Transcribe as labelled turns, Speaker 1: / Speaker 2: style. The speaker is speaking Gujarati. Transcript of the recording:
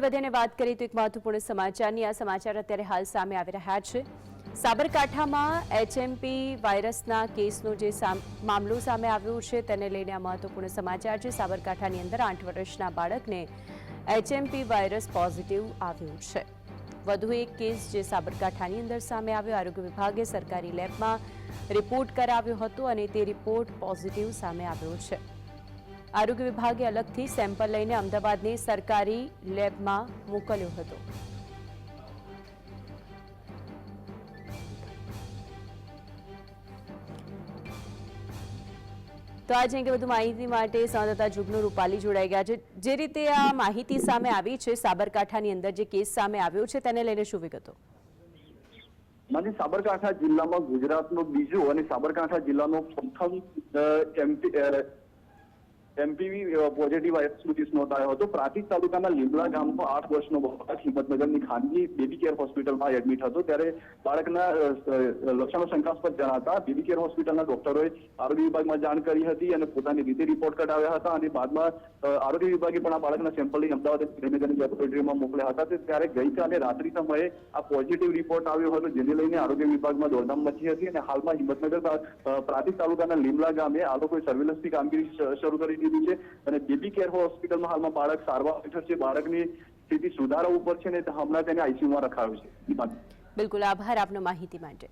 Speaker 1: વધીને વાત કરીએ તો એક મહત્વપૂર્ણ સમાચારની આ સમાચાર અત્યારે હાલ સામે આવી રહ્યા છે। સાબરકાંઠામાં એચએમપી વાયરસના કેસનો જે મામલો સામે આવ્યો છે તેને લઈને આ મહત્વપૂર્ણ સમાચાર છે। સાબરકાંઠાની અંદર 8 વર્ષના બાળકને એચએમપી વાયરસ પોઝિટિવ આવ્યો છે। વધુ એક કેસ જે સાબરકાંઠાની અંદર સામે આવ્યો। આરોગ્ય વિભાગે સરકારી લેબમાં રિપોર્ટ કરાવ્યો હતો અને તે રિપોર્ટ પોઝિટિવ સામે આવ્યો છે। આરોગ્ય વિભાગે અલગથી સેમ્પલ લઈને અમદાવાદની સરકારી લેબમાં મોકલ્યો હતો। તો આજે અંગે વધુ માહિતી માટે સંવાદદાતા જુગનુ રૂપાલી જોડાઈ ગયા છે। જે રીતે આ માહિતી સામે આવી છે સાબરકાંઠાની અંદર જે કેસ સામે આવ્યો છે તેને લઈને શું વિગતો?
Speaker 2: સાબરકાંઠા જિલ્લામાં ગુજરાતનો બીજો અને સાબરકાંઠા જિલ્લાનો પ્રથમ એમપીવી પોઝિટિવ વાયરસનો કેસ નોંધાયો હતો। પ્રાંતિજ તાલુકાના લીમડા ગામનો 8 વર્ષનો બાળક હિંમતનગરની ખાનગી બેબી કેર હોસ્પિટલમાં એડમિટ હતો। ત્યારે બાળકના લક્ષણો શંકાસ્પદ જણાતા બેબી કેર હોસ્પિટલના ડોક્ટરોએ આરોગ્ય વિભાગમાં જાણ કરી હતી અને પોતાની રીતે રિપોર્ટ કઢાવ્યા હતા અને બાદમાં આરોગ્ય વિભાગે પણ આ બાળકના સેમ્પલ લઈ અમદાવાદ ગાંધીનગરની લેબોરેટરીમાં મોકલ્યા હતા। ત્યારે ગઈકાલે રાત્રિ સમયે આ પોઝિટિવ રિપોર્ટ આવ્યો હતો, જેને લઈને આરોગ્ય વિભાગમાં દોડધામ મચી હતી અને હાલમાં હિંમતનગર પ્રાંતિજ તાલુકાના લીમડા ગામે આ લોકોએ સર્વેલન્સની કામગીરી શરૂ કરી અને બેબી કેર હોસ્પિટલમાં હાલમાં બાળક સારવાર હેઠળ છે। બાળકની સ્થિતિ સુધારા ઉપર છે ને હમણાં તેને આઈસીયુમાં રખાયો છે।
Speaker 1: બિલકુલ, આભાર આપનો માહિતી માટે।